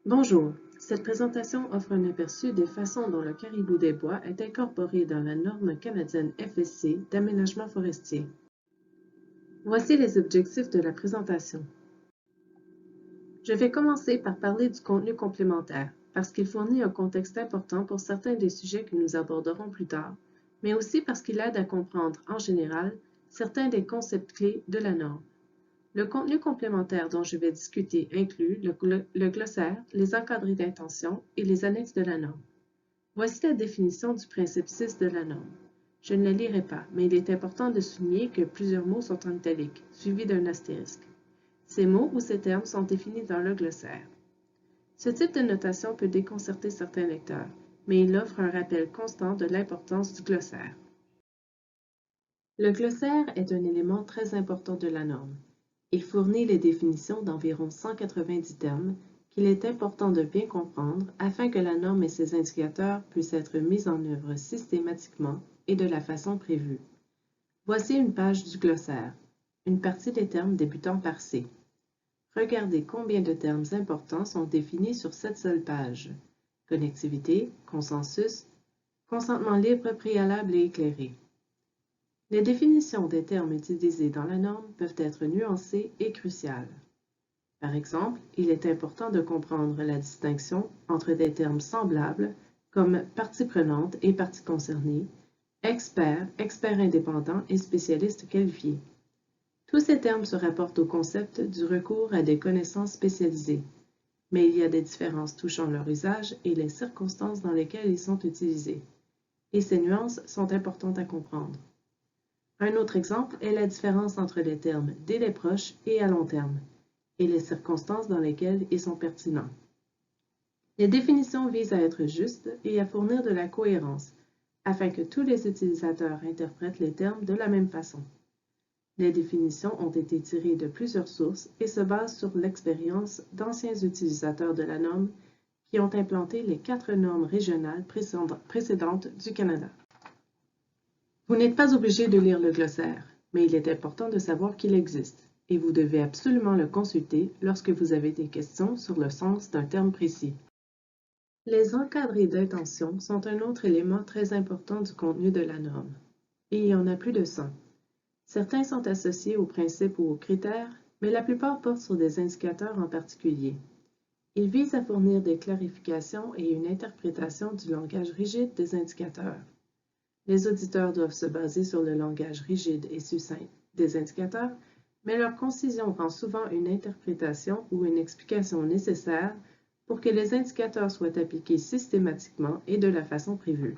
Bonjour, cette présentation offre un aperçu des façons dont le caribou des bois est incorporé dans la norme canadienne FSC d'aménagement forestier. Voici les objectifs de la présentation. Je vais commencer par parler du contenu complémentaire, parce qu'il fournit un contexte important pour certains des sujets que nous aborderons plus tard, mais aussi parce qu'il aide à comprendre, en général, certains des concepts clés de la norme. Le contenu complémentaire dont je vais discuter inclut le glossaire, les encadrés d'intention et les annexes de la norme. Voici la définition du principe 6 de la norme. Je ne la lirai pas, mais il est important de souligner que plusieurs mots sont en italique, suivis d'un astérisque. Ces mots ou ces termes sont définis dans le glossaire. Ce type de notation peut déconcerter certains lecteurs, mais il offre un rappel constant de l'importance du glossaire. Le glossaire est un élément très important de la norme. Il fournit les définitions d'environ 190 termes qu'il est important de bien comprendre afin que la norme et ses indicateurs puissent être mis en œuvre systématiquement et de la façon prévue. Voici une page du glossaire, une partie des termes débutant par C. Regardez combien de termes importants sont définis sur cette seule page. Connectivité, consensus, consentement libre, préalable et éclairé. Les définitions des termes utilisés dans la norme peuvent être nuancées et cruciales. Par exemple, il est important de comprendre la distinction entre des termes semblables, comme partie prenante et partie concernée, expert, expert indépendant et spécialiste qualifié. Tous ces termes se rapportent au concept du recours à des connaissances spécialisées, mais il y a des différences touchant leur usage et les circonstances dans lesquelles ils sont utilisés. Et ces nuances sont importantes à comprendre. Un autre exemple est la différence entre les termes « délai proche » et « à long terme » et les circonstances dans lesquelles ils sont pertinents. Les définitions visent à être justes et à fournir de la cohérence, afin que tous les utilisateurs interprètent les termes de la même façon. Les définitions ont été tirées de plusieurs sources et se basent sur l'expérience d'anciens utilisateurs de la norme qui ont implanté les 4 normes régionales précédentes du Canada. Vous n'êtes pas obligé de lire le glossaire, mais il est important de savoir qu'il existe, et vous devez absolument le consulter lorsque vous avez des questions sur le sens d'un terme précis. Les encadrés d'intention sont un autre élément très important du contenu de la norme, et il y en a plus de 100. Certains sont associés aux principes ou aux critères, mais la plupart portent sur des indicateurs en particulier. Ils visent à fournir des clarifications et une interprétation du langage rigide des indicateurs. Les auditeurs doivent se baser sur le langage rigide et succinct des indicateurs, mais leur concision rend souvent une interprétation ou une explication nécessaire pour que les indicateurs soient appliqués systématiquement et de la façon prévue.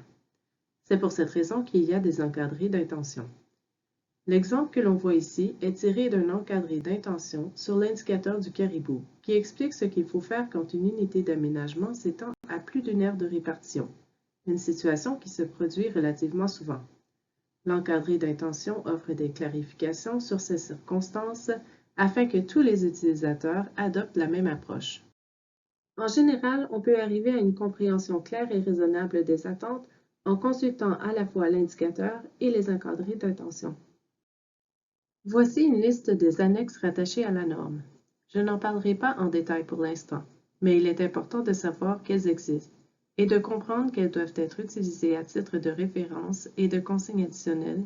C'est pour cette raison qu'il y a des encadrés d'intention. L'exemple que l'on voit ici est tiré d'un encadré d'intention sur l'indicateur du caribou, qui explique ce qu'il faut faire quand une unité d'aménagement s'étend à plus d'une aire de répartition. Une situation qui se produit relativement souvent. L'encadré d'intention offre des clarifications sur ces circonstances afin que tous les utilisateurs adoptent la même approche. En général, on peut arriver à une compréhension claire et raisonnable des attentes en consultant à la fois l'indicateur et les encadrés d'intention. Voici une liste des annexes rattachées à la norme. Je n'en parlerai pas en détail pour l'instant, mais il est important de savoir qu'elles existent et de comprendre qu'elles doivent être utilisées à titre de référence et de consigne additionnelle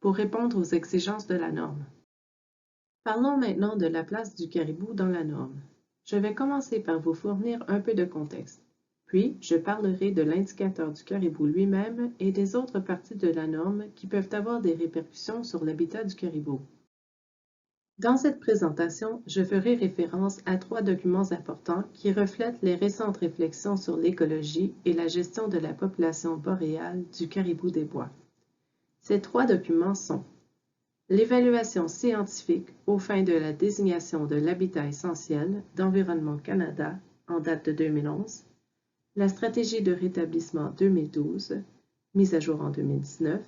pour répondre aux exigences de la norme. Parlons maintenant de la place du caribou dans la norme. Je vais commencer par vous fournir un peu de contexte, puis je parlerai de l'indicateur du caribou lui-même et des autres parties de la norme qui peuvent avoir des répercussions sur l'habitat du caribou. Dans cette présentation, je ferai référence à 3 documents importants qui reflètent les récentes réflexions sur l'écologie et la gestion de la population boréale du caribou des bois. Ces 3 documents sont l'évaluation scientifique aux fins de la désignation de l'habitat essentiel d'Environnement Canada en date de 2011, la stratégie de rétablissement 2012, mise à jour en 2019,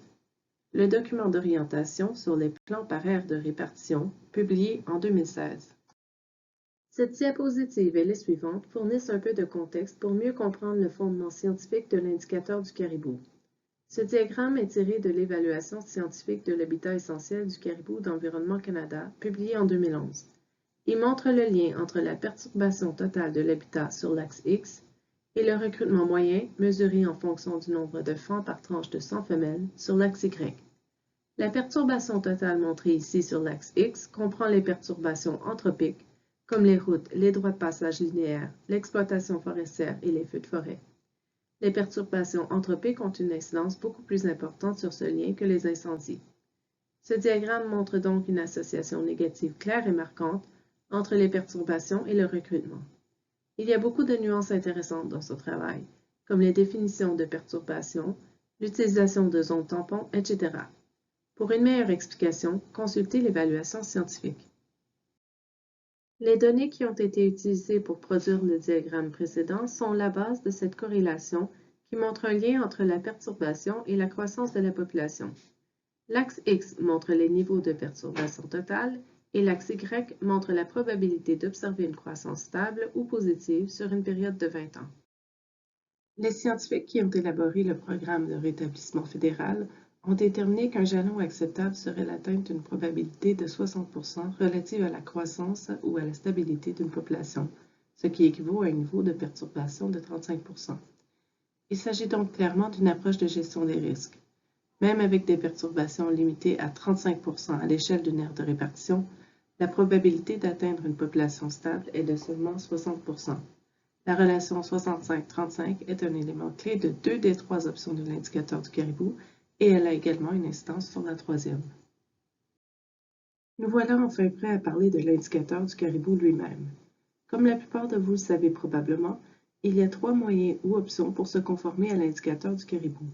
le document d'orientation sur les plans par aire de répartition, publié en 2016. Cette diapositive et les suivantes fournissent un peu de contexte pour mieux comprendre le fondement scientifique de l'indicateur du caribou. Ce diagramme est tiré de l'évaluation scientifique de l'habitat essentiel du caribou d'Environnement Canada, publié en 2011. Il montre le lien entre la perturbation totale de l'habitat sur l'axe X et le recrutement moyen mesuré en fonction du nombre de faons par tranche de 100 femelles sur l'axe Y. La perturbation totale montrée ici sur l'axe X comprend les perturbations anthropiques, comme les routes, les droits de passage linéaires, l'exploitation forestière et les feux de forêt. Les perturbations anthropiques ont une incidence beaucoup plus importante sur ce lien que les incendies. Ce diagramme montre donc une association négative claire et marquante entre les perturbations et le recrutement. Il y a beaucoup de nuances intéressantes dans ce travail, comme les définitions de perturbations, l'utilisation de zones tampons, etc. Pour une meilleure explication, consultez l'évaluation scientifique. Les données qui ont été utilisées pour produire le diagramme précédent sont la base de cette corrélation qui montre un lien entre la perturbation et la croissance de la population. L'axe X montre les niveaux de perturbation totale et l'axe Y montre la probabilité d'observer une croissance stable ou positive sur une période de 20 ans. Les scientifiques qui ont élaboré le programme de rétablissement fédéral ont déterminé qu'un jalon acceptable serait l'atteinte d'une probabilité de 60% relative à la croissance ou à la stabilité d'une population, ce qui équivaut à un niveau de perturbation de 35%. Il s'agit donc clairement d'une approche de gestion des risques. Même avec des perturbations limitées à 35% à l'échelle d'une aire de répartition, la probabilité d'atteindre une population stable est de seulement 60%. La relation 65-35 est un élément clé de 2 des 3 options de l'indicateur du caribou et elle a également une incidence sur la troisième. Nous voilà enfin prêts à parler de l'indicateur du caribou lui-même. Comme la plupart de vous le savez probablement, il y a 3 moyens ou options pour se conformer à l'indicateur du caribou.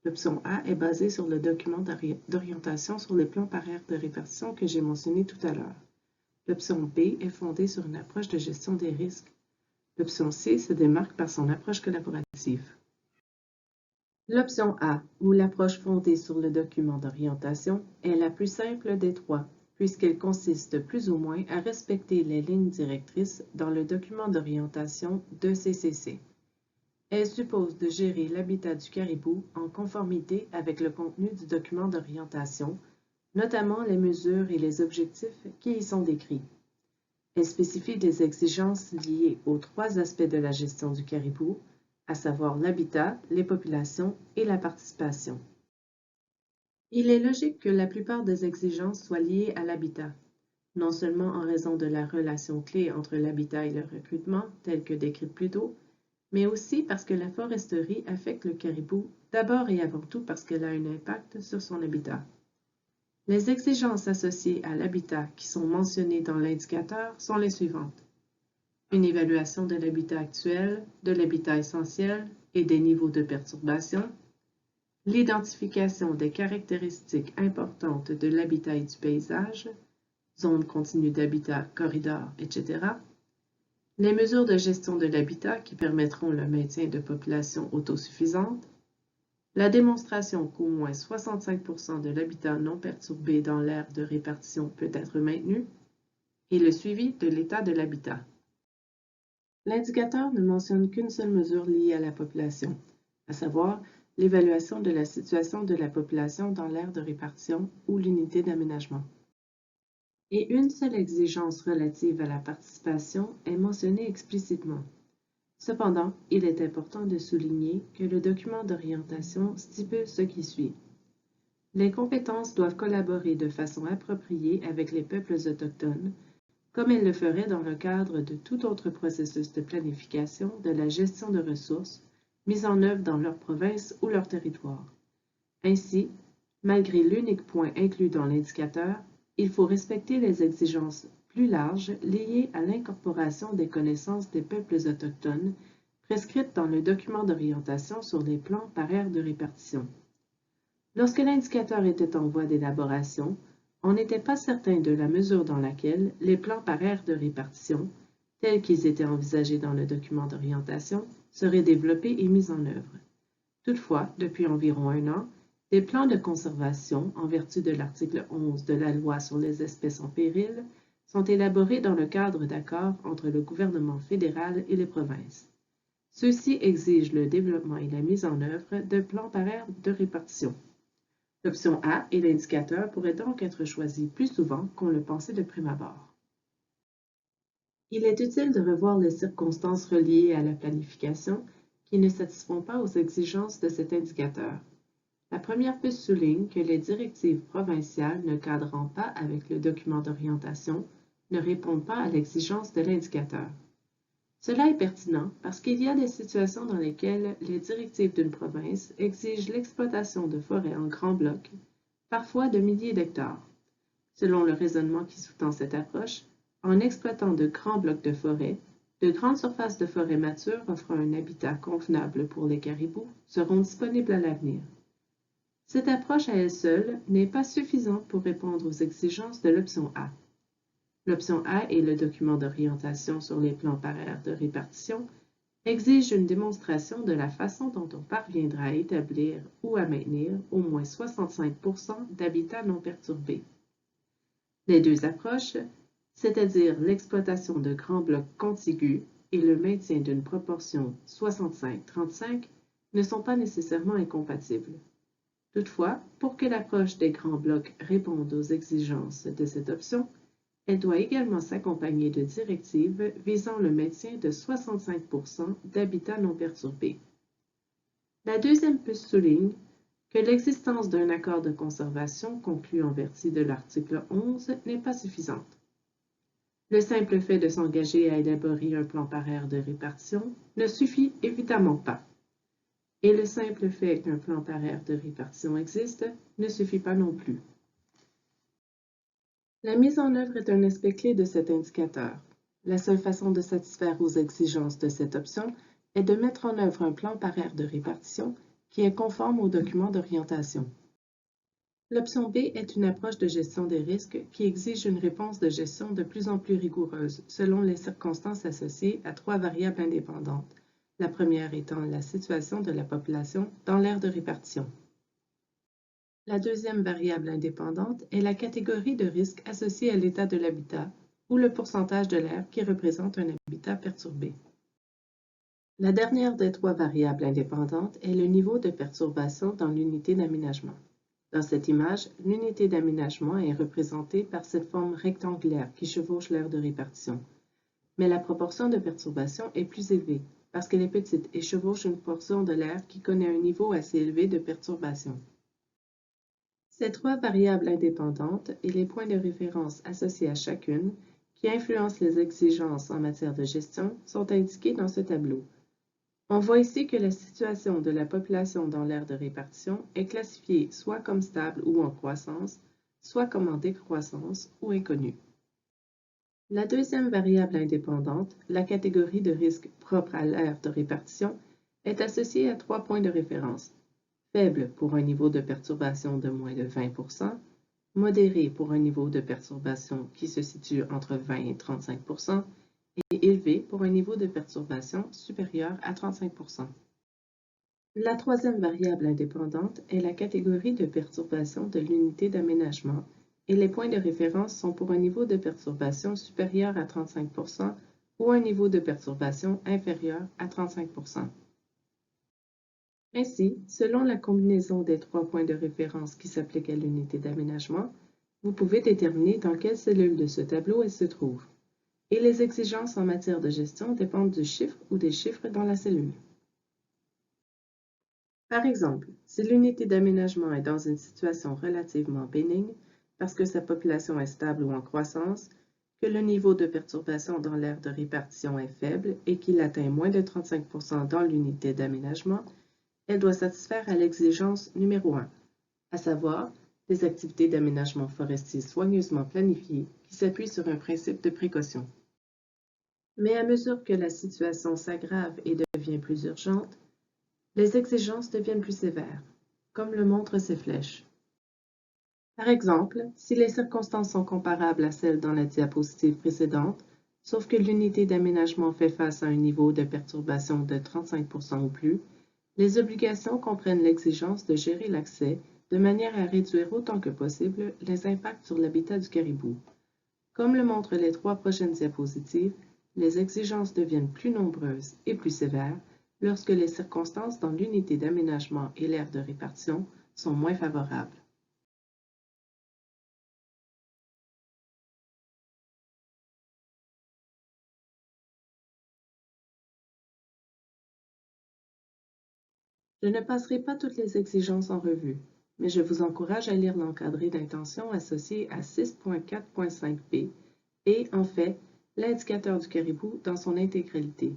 L'option A est basée sur le document d'orientation sur les plans par aire de répartition que j'ai mentionné tout à l'heure. L'option B est fondée sur une approche de gestion des risques. L'option C se démarque par son approche collaborative. L'option A, ou l'approche fondée sur le document d'orientation, est la plus simple des 3, puisqu'elle consiste plus ou moins à respecter les lignes directrices dans le document d'orientation de CCC. Elle suppose de gérer l'habitat du caribou en conformité avec le contenu du document d'orientation, notamment les mesures et les objectifs qui y sont décrits. Elle spécifie des exigences liées aux 3 aspects de la gestion du caribou, à savoir l'habitat, les populations et la participation. Il est logique que la plupart des exigences soient liées à l'habitat, non seulement en raison de la relation clé entre l'habitat et le recrutement, telle que décrite plus tôt, mais aussi parce que la foresterie affecte le caribou d'abord et avant tout parce qu'elle a un impact sur son habitat. Les exigences associées à l'habitat qui sont mentionnées dans l'indicateur sont les suivantes. Une évaluation de l'habitat actuel, de l'habitat essentiel et des niveaux de perturbation, l'identification des caractéristiques importantes de l'habitat et du paysage, zones continues d'habitat, corridors, etc., les mesures de gestion de l'habitat qui permettront le maintien de populations autosuffisantes, la démonstration qu'au moins 65% de l'habitat non perturbé dans l'aire de répartition peut être maintenu, et le suivi de l'état de l'habitat. L'indicateur ne mentionne qu'une seule mesure liée à la population, à savoir l'évaluation de la situation de la population dans l'aire de répartition ou l'unité d'aménagement. Et une seule exigence relative à la participation est mentionnée explicitement. Cependant, il est important de souligner que le document d'orientation stipule ce qui suit. Les compétences doivent collaborer de façon appropriée avec les peuples autochtones, comme elles le feraient dans le cadre de tout autre processus de planification de la gestion de ressources mis en œuvre dans leur province ou leur territoire. Ainsi, malgré l'unique point inclus dans l'indicateur, il faut respecter les exigences plus larges liées à l'incorporation des connaissances des peuples autochtones prescrites dans le document d'orientation sur les plans par aire de répartition. Lorsque l'indicateur était en voie d'élaboration, on n'était pas certain de la mesure dans laquelle les plans par aire de répartition, tels qu'ils étaient envisagés dans le document d'orientation, seraient développés et mis en œuvre. Toutefois, depuis environ 1 an, des plans de conservation, en vertu de l'article 11 de la Loi sur les espèces en péril, sont élaborés dans le cadre d'accords entre le gouvernement fédéral et les provinces. Ceux-ci exigent le développement et la mise en œuvre de plans par aire de répartition. L'option A et l'indicateur pourraient donc être choisis plus souvent qu'on le pensait de prime abord. Il est utile de revoir les circonstances reliées à la planification qui ne satisfont pas aux exigences de cet indicateur. La première piste souligne que les directives provinciales ne cadrant pas avec le document d'orientation ne répondent pas à l'exigence de l'indicateur. Cela est pertinent parce qu'il y a des situations dans lesquelles les directives d'une province exigent l'exploitation de forêts en grands blocs, parfois de milliers d'hectares. Selon le raisonnement qui sous-tend cette approche, en exploitant de grands blocs de forêt, de grandes surfaces de forêt matures offrant un habitat convenable pour les caribous seront disponibles à l'avenir. Cette approche à elle seule n'est pas suffisante pour répondre aux exigences de l'option A. L'option A et le document d'orientation sur les plans par aire de répartition exigent une démonstration de la façon dont on parviendra à établir ou à maintenir au moins 65% d'habitats non perturbés. Les deux approches, c'est-à-dire l'exploitation de grands blocs contigus et le maintien d'une proportion 65-35, ne sont pas nécessairement incompatibles. Toutefois, pour que l'approche des grands blocs réponde aux exigences de cette option, elle doit également s'accompagner de directives visant le maintien de 65% d'habitats non perturbés. La deuxième piste souligne que l'existence d'un accord de conservation conclu en vertu de l'article 11 n'est pas suffisante. Le simple fait de s'engager à élaborer un plan par aire de répartition ne suffit évidemment pas. Et le simple fait qu'un plan par aire de répartition existe ne suffit pas non plus. La mise en œuvre est un aspect clé de cet indicateur. La seule façon de satisfaire aux exigences de cette option est de mettre en œuvre un plan par aire de répartition qui est conforme au document d'orientation. L'option B est une approche de gestion des risques qui exige une réponse de gestion de plus en plus rigoureuse selon les circonstances associées à trois variables indépendantes, la première étant la situation de la population dans l'aire de répartition. La deuxième variable indépendante est la catégorie de risque associée à l'état de l'habitat ou le pourcentage de l'aire qui représente un habitat perturbé. La dernière des trois variables indépendantes est le niveau de perturbation dans l'unité d'aménagement. Dans cette image, l'unité d'aménagement est représentée par cette forme rectangulaire qui chevauche l'aire de répartition. Mais la proportion de perturbation est plus élevée parce qu'elle est petite et chevauche une portion de l'aire qui connaît un niveau assez élevé de perturbation. Ces trois variables indépendantes et les points de référence associés à chacune, qui influencent les exigences en matière de gestion, sont indiqués dans ce tableau. On voit ici que la situation de la population dans l'aire de répartition est classifiée soit comme stable ou en croissance, soit comme en décroissance ou inconnue. La deuxième variable indépendante, la catégorie de risque propre à l'aire de répartition, est associée à trois points de référence. Faible pour un niveau de perturbation de moins de 20%, modéré pour un niveau de perturbation qui se situe entre 20 et 35%, et élevé pour un niveau de perturbation supérieur à 35%. La troisième variable indépendante est la catégorie de perturbation de l'unité d'aménagement, et les points de référence sont pour un niveau de perturbation supérieur à 35% ou un niveau de perturbation inférieur à 35%. Ainsi, selon la combinaison des trois points de référence qui s'appliquent à l'unité d'aménagement, vous pouvez déterminer dans quelle cellule de ce tableau elle se trouve. Et les exigences en matière de gestion dépendent du chiffre ou des chiffres dans la cellule. Par exemple, si l'unité d'aménagement est dans une situation relativement bénigne, parce que sa population est stable ou en croissance, que le niveau de perturbation dans l'aire de répartition est faible et qu'il atteint moins de 35% dans l'unité d'aménagement, elle doit satisfaire à l'exigence numéro 1, à savoir des activités d'aménagement forestier soigneusement planifiées qui s'appuient sur un principe de précaution. Mais à mesure que la situation s'aggrave et devient plus urgente, les exigences deviennent plus sévères, comme le montrent ces flèches. Par exemple, si les circonstances sont comparables à celles dans la diapositive précédente, sauf que l'unité d'aménagement fait face à un niveau de perturbation de 35% ou plus, les obligations comprennent l'exigence de gérer l'accès de manière à réduire autant que possible les impacts sur l'habitat du caribou. Comme le montrent les trois prochaines diapositives, les exigences deviennent plus nombreuses et plus sévères lorsque les circonstances dans l'unité d'aménagement et l'aire de répartition sont moins favorables. Je ne passerai pas toutes les exigences en revue, mais je vous encourage à lire l'encadré d'intention associé à 6.4.5b et, en fait, l'indicateur du caribou dans son intégralité.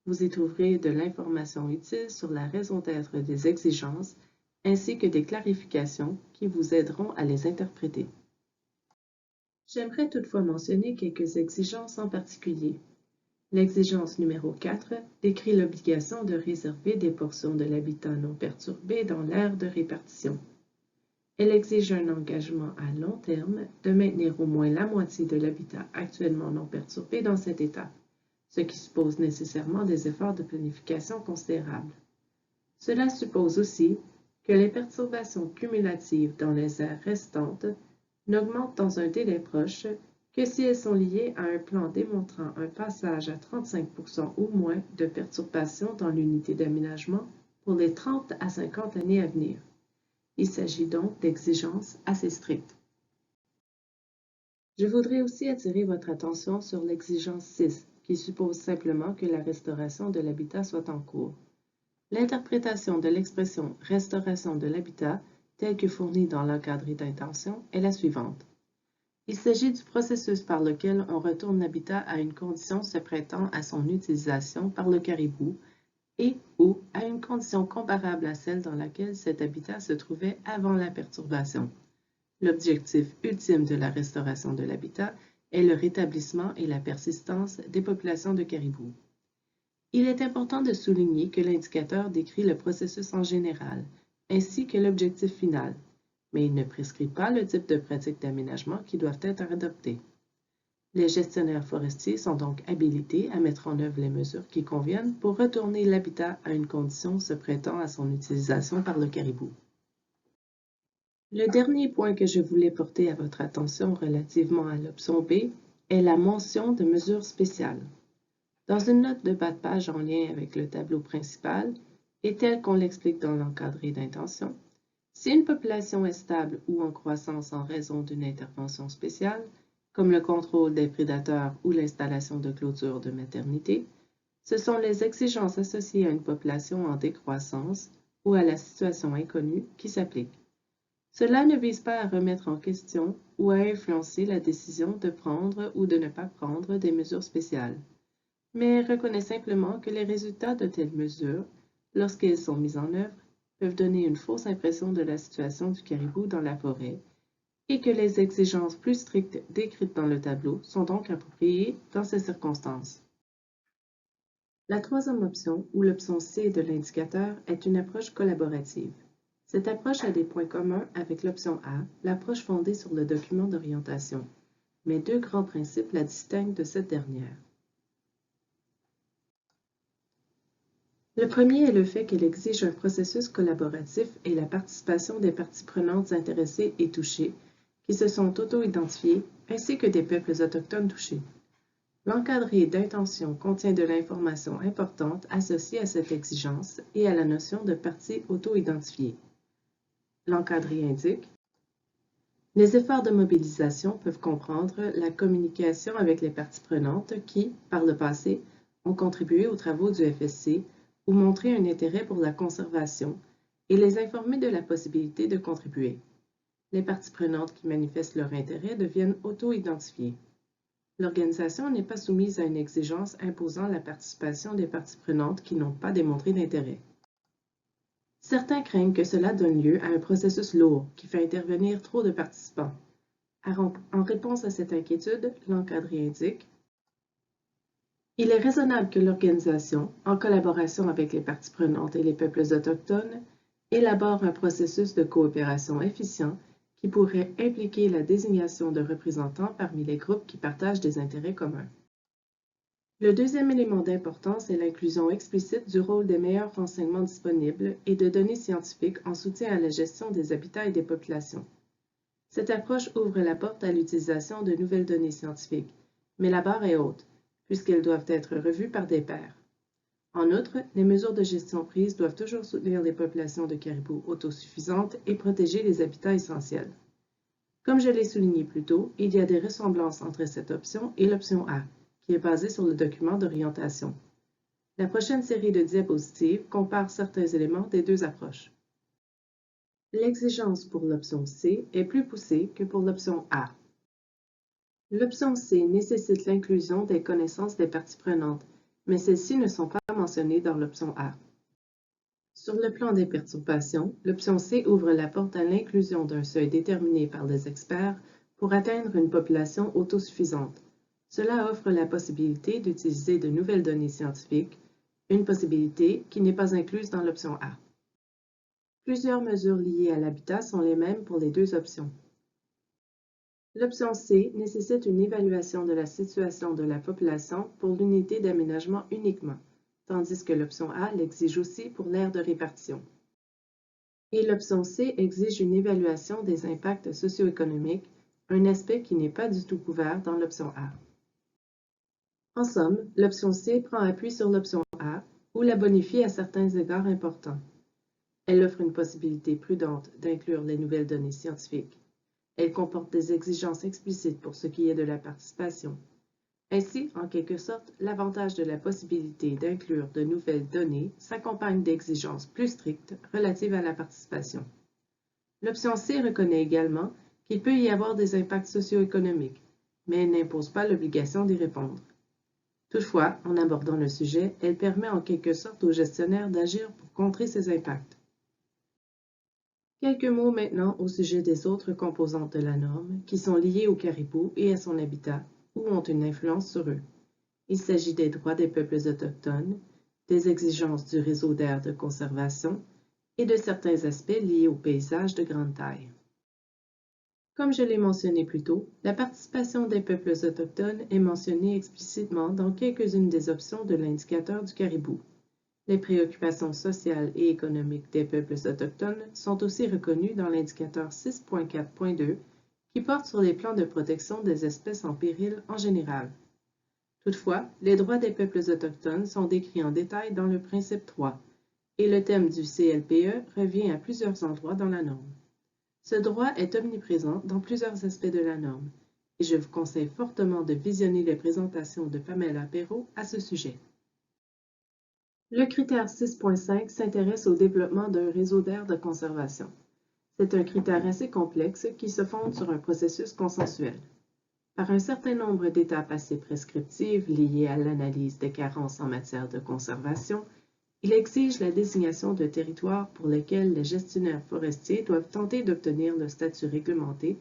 Vous y trouverez de l'information utile sur la raison d'être des exigences ainsi que des clarifications qui vous aideront à les interpréter. J'aimerais toutefois mentionner quelques exigences en particulier. L'exigence numéro 4 décrit l'obligation de réserver des portions de l'habitat non perturbé dans l'aire de répartition. Elle exige un engagement à long terme de maintenir au moins la moitié de l'habitat actuellement non perturbé dans cet état, ce qui suppose nécessairement des efforts de planification considérables. Cela suppose aussi que les perturbations cumulatives dans les aires restantes n'augmentent dans un délai proche que si elles sont liées à un plan démontrant un passage à 35% ou moins de perturbations dans l'unité d'aménagement pour les 30 à 50 années à venir. Il s'agit donc d'exigences assez strictes. Je voudrais aussi attirer votre attention sur l'exigence 6, qui suppose simplement que la restauration de l'habitat soit en cours. L'interprétation de l'expression « restauration de l'habitat » telle que fournie dans l'encadré d'intention est la suivante. Il s'agit du processus par lequel on retourne l'habitat à une condition se prêtant à son utilisation par le caribou et ou à une condition comparable à celle dans laquelle cet habitat se trouvait avant la perturbation. L'objectif ultime de la restauration de l'habitat est le rétablissement et la persistance des populations de caribous. Il est important de souligner que l'indicateur décrit le processus en général, ainsi que l'objectif final, mais il ne prescrit pas le type de pratiques d'aménagement qui doivent être adoptées. Les gestionnaires forestiers sont donc habilités à mettre en œuvre les mesures qui conviennent pour retourner l'habitat à une condition se prêtant à son utilisation par le caribou. Le dernier point que je voulais porter à votre attention relativement à l'option B est la mention de mesures spéciales. Dans une note de bas de page en lien avec le tableau principal, et tel qu'on l'explique dans l'encadré d'intention, si une population est stable ou en croissance en raison d'une intervention spéciale, comme le contrôle des prédateurs ou l'installation de clôtures de maternité, ce sont les exigences associées à une population en décroissance ou à la situation inconnue qui s'appliquent. Cela ne vise pas à remettre en question ou à influencer la décision de prendre ou de ne pas prendre des mesures spéciales, mais reconnaît simplement que les résultats de telles mesures, lorsqu'elles sont mises en œuvre, peuvent donner une fausse impression de la situation du caribou dans la forêt et que les exigences plus strictes décrites dans le tableau sont donc appropriées dans ces circonstances. La troisième option, ou l'option C de l'indicateur, est une approche collaborative. Cette approche a des points communs avec l'option A, l'approche fondée sur le document d'orientation, mais deux grands principes la distinguent de cette dernière. Le premier est le fait qu'elle exige un processus collaboratif et la participation des parties prenantes intéressées et touchées, qui se sont auto-identifiées, ainsi que des peuples autochtones touchés. L'encadré d'intention contient de l'information importante associée à cette exigence et à la notion de parties auto-identifiées. L'encadré indique: les efforts de mobilisation peuvent comprendre la communication avec les parties prenantes qui, par le passé, ont contribué aux travaux du FSC ou montré un intérêt pour la conservation et les informer de la possibilité de contribuer. Les parties prenantes qui manifestent leur intérêt deviennent auto-identifiées. L'organisation n'est pas soumise à une exigence imposant la participation des parties prenantes qui n'ont pas démontré d'intérêt. Certains craignent que cela donne lieu à un processus lourd qui fait intervenir trop de participants. En réponse à cette inquiétude, l'encadré indique: il est raisonnable que l'organisation, en collaboration avec les parties prenantes et les peuples autochtones, élabore un processus de coopération efficient qui pourrait impliquer la désignation de représentants parmi les groupes qui partagent des intérêts communs. Le deuxième élément d'importance est l'inclusion explicite du rôle des meilleurs renseignements disponibles et de données scientifiques en soutien à la gestion des habitats et des populations. Cette approche ouvre la porte à l'utilisation de nouvelles données scientifiques, mais la barre est haute, puisqu'elles doivent être revues par des pairs. En outre, les mesures de gestion prises doivent toujours soutenir les populations de caribous autosuffisantes et protéger les habitats essentiels. Comme je l'ai souligné plus tôt, il y a des ressemblances entre cette option et l'option A, qui est basée sur le document d'orientation. La prochaine série de diapositives compare certains éléments des deux approches. L'exigence pour l'option C est plus poussée que pour l'option A. L'option C nécessite l'inclusion des connaissances des parties prenantes, mais celles-ci ne sont pas mentionnées dans l'option A. Sur le plan des perturbations, l'option C ouvre la porte à l'inclusion d'un seuil déterminé par les experts pour atteindre une population autosuffisante. Cela offre la possibilité d'utiliser de nouvelles données scientifiques, une possibilité qui n'est pas incluse dans l'option A. Plusieurs mesures liées à l'habitat sont les mêmes pour les deux options. L'option C nécessite une évaluation de la situation de la population pour l'unité d'aménagement uniquement, tandis que l'option A l'exige aussi pour l'aire de répartition. Et l'option C exige une évaluation des impacts socio-économiques, un aspect qui n'est pas du tout couvert dans l'option A. En somme, l'option C prend appui sur l'option A ou la bonifie à certains égards importants. Elle offre une possibilité prudente d'inclure les nouvelles données scientifiques. Elle comporte des exigences explicites pour ce qui est de la participation. Ainsi, en quelque sorte, l'avantage de la possibilité d'inclure de nouvelles données s'accompagne d'exigences plus strictes relatives à la participation. L'option C reconnaît également qu'il peut y avoir des impacts socio-économiques, mais elle n'impose pas l'obligation d'y répondre. Toutefois, en abordant le sujet, elle permet en quelque sorte aux gestionnaires d'agir pour contrer ces impacts. Quelques mots maintenant au sujet des autres composantes de la norme qui sont liées au caribou et à son habitat ou ont une influence sur eux. Il s'agit des droits des peuples autochtones, des exigences du réseau d'aires de conservation et de certains aspects liés au paysage de grande taille. Comme je l'ai mentionné plus tôt, la participation des peuples autochtones est mentionnée explicitement dans quelques-unes des options de l'indicateur du caribou. Les préoccupations sociales et économiques des peuples autochtones sont aussi reconnues dans l'indicateur 6.4.2 qui porte sur les plans de protection des espèces en péril en général. Toutefois, les droits des peuples autochtones sont décrits en détail dans le principe 3 et le thème du CLPE revient à plusieurs endroits dans la norme. Ce droit est omniprésent dans plusieurs aspects de la norme et je vous conseille fortement de visionner les présentations de Pamela Perrault à ce sujet. Le critère 6.5 s'intéresse au développement d'un réseau d'aires de conservation. C'est un critère assez complexe qui se fonde sur un processus consensuel. Par un certain nombre d'étapes assez prescriptives liées à l'analyse des carences en matière de conservation, il exige la désignation de territoires pour lesquels les gestionnaires forestiers doivent tenter d'obtenir le statut réglementé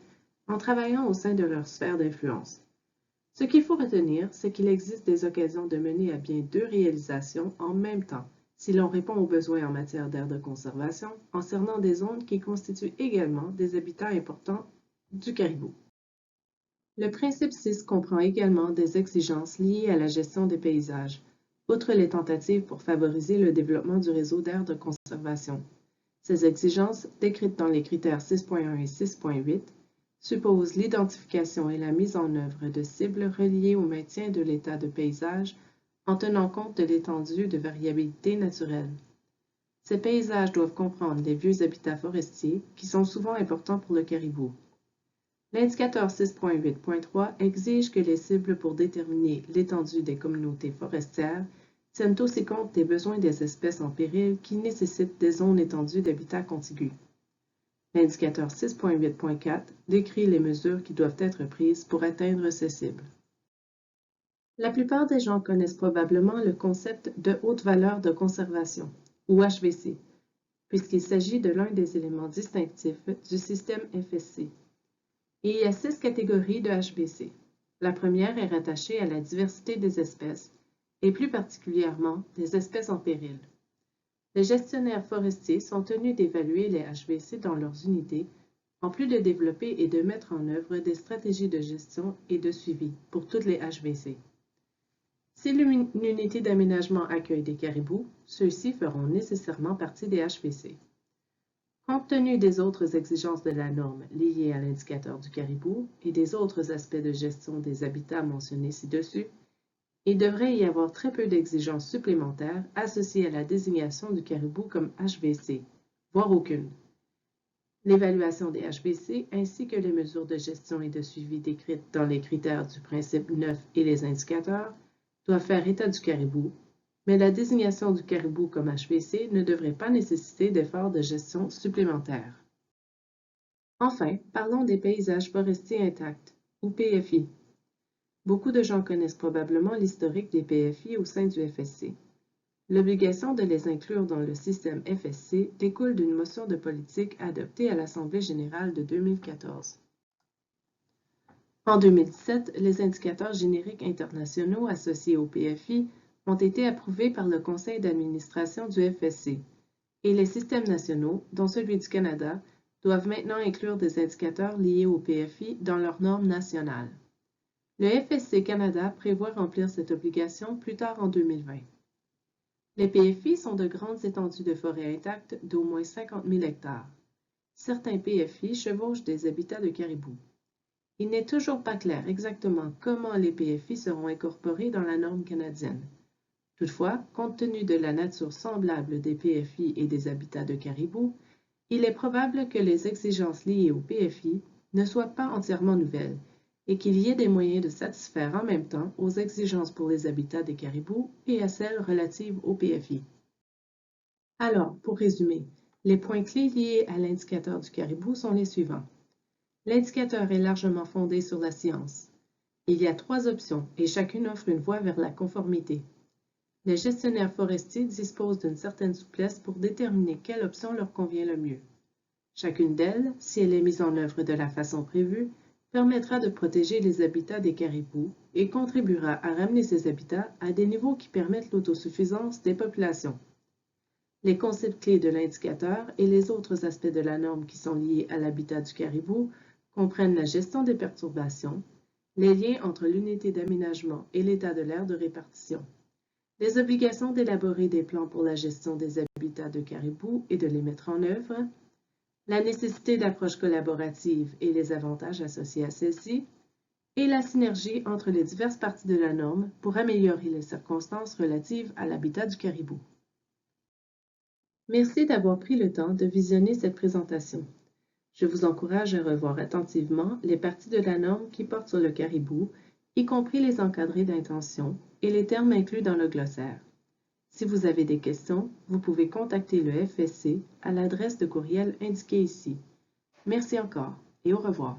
en travaillant au sein de leur sphère d'influence. Ce qu'il faut retenir, c'est qu'il existe des occasions de mener à bien deux réalisations en même temps, si l'on répond aux besoins en matière d'aires de conservation en cernant des zones qui constituent également des habitats importants du caribou. Le principe 6 comprend également des exigences liées à la gestion des paysages, outre les tentatives pour favoriser le développement du réseau d'aires de conservation. Ces exigences, décrites dans les critères 6.1 et 6.8, supposent l'identification et la mise en œuvre de cibles reliées au maintien de l'état de paysage en tenant compte de l'étendue de variabilité naturelle. Ces paysages doivent comprendre les vieux habitats forestiers qui sont souvent importants pour le caribou. L'indicateur 6.8.3 exige que les cibles pour déterminer l'étendue des communautés forestières tiennent aussi compte des besoins des espèces en péril qui nécessitent des zones étendues d'habitat contigus. L'indicateur 6.8.4 décrit les mesures qui doivent être prises pour atteindre ces cibles. La plupart des gens connaissent probablement le concept de haute valeur de conservation, ou HVC, puisqu'il s'agit de l'un des éléments distinctifs du système FSC. Et il y a 6 catégories de HVC. La première est rattachée à la diversité des espèces, et plus particulièrement des espèces en péril. Les gestionnaires forestiers sont tenus d'évaluer les HVC dans leurs unités, en plus de développer et de mettre en œuvre des stratégies de gestion et de suivi pour toutes les HVC. Si une unité d'aménagement accueille des caribous, ceux-ci feront nécessairement partie des HVC. Compte tenu des autres exigences de la norme liées à l'indicateur du caribou et des autres aspects de gestion des habitats mentionnés ci-dessus, il devrait y avoir très peu d'exigences supplémentaires associées à la désignation du caribou comme HVC, voire aucune. L'évaluation des HVC ainsi que les mesures de gestion et de suivi décrites dans les critères du principe 9 et les indicateurs doivent faire état du caribou, mais la désignation du caribou comme HVC ne devrait pas nécessiter d'efforts de gestion supplémentaires. Enfin, parlons des paysages forestiers intacts, ou PFI. Beaucoup de gens connaissent probablement l'historique des PFI au sein du FSC. L'obligation de les inclure dans le système FSC découle d'une motion de politique adoptée à l'Assemblée générale de 2014. En 2017, les indicateurs génériques internationaux associés au PFI ont été approuvés par le Conseil d'administration du FSC, et les systèmes nationaux, dont celui du Canada, doivent maintenant inclure des indicateurs liés au PFI dans leurs normes nationales. Le FSC Canada prévoit remplir cette obligation plus tard en 2020. Les PFI sont de grandes étendues de forêt intactes d'au moins 50 000 hectares. Certains PFI chevauchent des habitats de caribous. Il n'est toujours pas clair exactement comment les PFI seront incorporés dans la norme canadienne. Toutefois, compte tenu de la nature semblable des PFI et des habitats de caribous, il est probable que les exigences liées au PFI ne soient pas entièrement nouvelles et qu'il y ait des moyens de satisfaire en même temps aux exigences pour les habitats des caribous et à celles relatives au PFI. Alors, pour résumer, les points clés liés à l'indicateur du caribou sont les suivants. L'indicateur est largement fondé sur la science. Il y a 3 options et chacune offre une voie vers la conformité. Les gestionnaires forestiers disposent d'une certaine souplesse pour déterminer quelle option leur convient le mieux. Chacune d'elles, si elle est mise en œuvre de la façon prévue, permettra de protéger les habitats des caribous et contribuera à ramener ces habitats à des niveaux qui permettent l'autosuffisance des populations. Les concepts clés de l'indicateur et les autres aspects de la norme qui sont liés à l'habitat du caribou comprennent la gestion des perturbations, les liens entre l'unité d'aménagement et l'état de l'aire de répartition, les obligations d'élaborer des plans pour la gestion des habitats de caribou et de les mettre en œuvre, la nécessité d'approches collaboratives et les avantages associés à celles-ci, et la synergie entre les diverses parties de la norme pour améliorer les circonstances relatives à l'habitat du caribou. Merci d'avoir pris le temps de visionner cette présentation. Je vous encourage à revoir attentivement les parties de la norme qui portent sur le caribou, y compris les encadrés d'intention et les termes inclus dans le glossaire. Si vous avez des questions, vous pouvez contacter le FSC à l'adresse de courriel indiquée ici. Merci encore et au revoir.